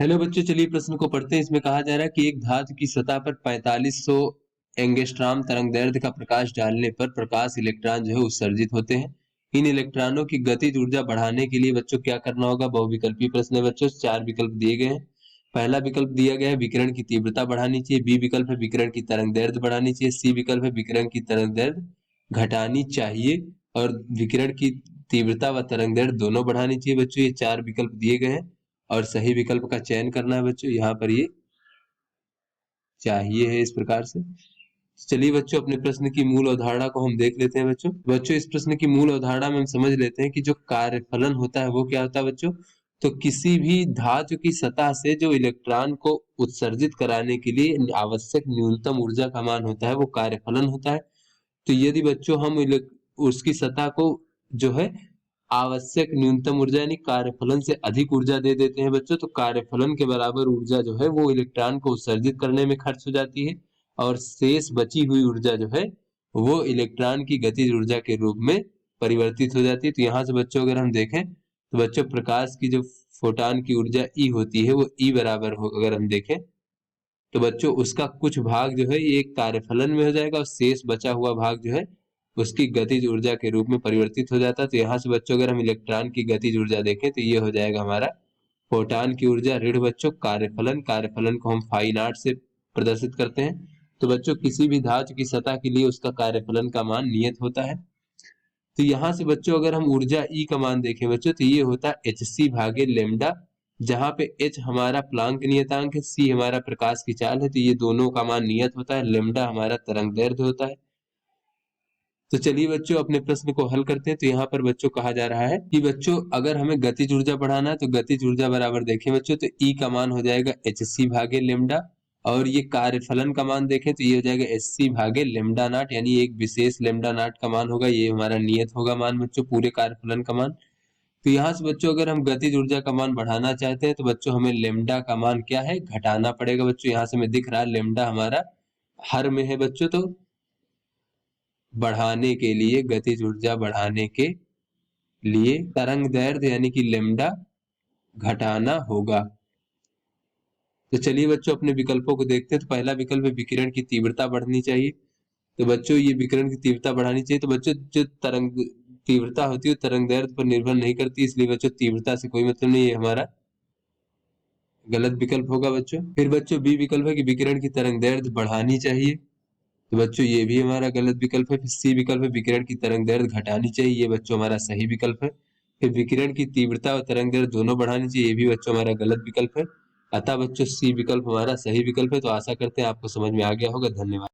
Hello बच्चों, चलिए प्रश्न को पढ़ते हैं। इसमें कहा जा रहा है कि एक धातु की सतह पर 4500 एंगस्ट्रॉम तरंगदैर्ध्य का प्रकाश डालने पर प्रकाश इलेक्ट्रॉन जो है उत्सर्जित होते हैं। इन इलेक्ट्रॉनों की गतिज ऊर्जा बढ़ाने के लिए बच्चों क्या करना होगा? बहुविकल्पीय प्रश्न है बच्चों, 4 विकल्प दिए गए हैं। पहला विकल्प दिया गया है विकिरण की तीव्रता बढ़ानी चाहिए, बी विकल्प है विकिरण की तरंगदैर्ध्य बढ़ानी चाहिए, सी विकल्प है विकिरण की तरंगदैर्ध्य घटानी चाहिए और विकिरण की तीव्रता व तरंगदैर्ध्य दोनों बढ़ानी चाहिए। बच्चों ये 4 विकल्प दिए गए हैं और सही विकल्प का चयन करना है बच्चों। यहाँ पर ये चाहिए है इस प्रकार से। चलिए बच्चों, अपने प्रश्न की मूल अवधारणा को हम देख लेते हैं बच्चों इस प्रश्न की मूल अवधारणा में हम समझ लेते हैं कि जो कार्यफलन होता है वो क्या होता है बच्चों। तो किसी भी धातु की सतह से जो इलेक्ट्रॉन को उत्सर्जित कराने के लिए आवश्यक न्यूनतम ऊर्जा का मान होता है वो कार्यफलन होता है। तो यदि बच्चों हम उसकी सतह को जो है आवश्यक न्यूनतम ऊर्जा यानी कार्यफलन से अधिक ऊर्जा दे देते हैं बच्चों, तो कार्यफलन के बराबर ऊर्जा जो है वो इलेक्ट्रॉन को उत्सर्जित करने में खर्च हो जाती है और शेष बची हुई ऊर्जा जो है वो इलेक्ट्रॉन की गतिज ऊर्जा के रूप में परिवर्तित हो जाती है। तो यहाँ से बच्चों अगर हम देखें तो बच्चों प्रकाश की जो फोटॉन की ऊर्जा ई होती है वो ई बराबर हो, अगर हम देखें तो बच्चों उसका कुछ भाग जो है ये कार्यफलन में हो जाएगा और शेष बचा हुआ भाग जो है उसकी गतिज ऊर्जा के रूप में परिवर्तित हो जाता है। तो यहाँ से बच्चों अगर हम इलेक्ट्रॉन की गतिज ऊर्जा देखें तो ये हो जाएगा हमारा फोटॉन की ऊर्जा ऋण बच्चों कार्यफलन। कार्यफलन को हम फाई नॉट से प्रदर्शित करते हैं। तो बच्चों किसी भी धातु की सतह के लिए उसका कार्यफलन का मान नियत होता है। तो यहाँ से बच्चों अगर हम ऊर्जा ई का मान देखें बच्चों तो ये होता है एच सी भागे लेमडा, जहाँ पे एच हमारा प्लांक नियतांक है, सी हमारा प्रकाश की चाल है। तो ये दोनों का मान नियत होता है, लेमडा हमारा तरंगदैर्ध्य होता है। तो चलिए बच्चों अपने प्रश्न को हल करते हैं। तो यहाँ पर बच्चों कहा जा रहा है कि बच्चों अगर हमें गतिज ऊर्जा बढ़ाना है तो गतिज ऊर्जा बराबर देखें बच्चों तो ई का मान हो जाएगा एच सी भागे लेमडा और ये कार्यफलन का मान देखें तो ये हो जाएगा एच सी भागे लेमडा नॉट, यानी एक विशेष लेमडा नॉट का मान होगा, ये हमारा नियत होगा मान बच्चों पूरे कार्यफलन का मान। तो यहाँ से बच्चों अगर हम गतिज ऊर्जा का मान बढ़ाना चाहते हैं तो बच्चों हमें लेमडा का मान क्या है घटाना पड़ेगा बच्चों। यहाँ से हमें दिख रहा है लेमडा हमारा हर में है बच्चों, तो बढ़ाने के लिए गतिज ऊर्जा बढ़ाने के लिए तरंगदैर्ध्य यानी कि लेमडा घटाना होगा। तो चलिए बच्चों अपने विकल्पों को देखते हैं। तो पहला विकल्प है विकिरण की तीव्रता बढ़नी चाहिए। तो बच्चों ये विकिरण की तीव्रता बढ़ानी चाहिए। तो बच्चों जो तरंग तीव्रता होती है तरंगदैर्ध्य पर निर्भर नहीं करती, इसलिए बच्चों तीव्रता से कोई मतलब नहीं, ये हमारा गलत विकल्प होगा बच्चों। फिर बच्चों बी विकल्प है कि विकिरण की तरंगदैर्ध्य बढ़ानी चाहिए। तो बच्चों ये भी हमारा गलत विकल्प है। फिर सी विकल्प है विकिरण की तरंगदैर्ध्य घटानी चाहिए, ये बच्चों हमारा सही विकल्प है। फिर विकिरण की तीव्रता और तरंगदैर्ध्य दोनों बढ़ानी चाहिए, ये भी बच्चों हमारा गलत विकल्प है। अतः बच्चों सी विकल्प हमारा सही विकल्प है। तो आशा करते हैं आपको समझ में आ गया होगा। धन्यवाद।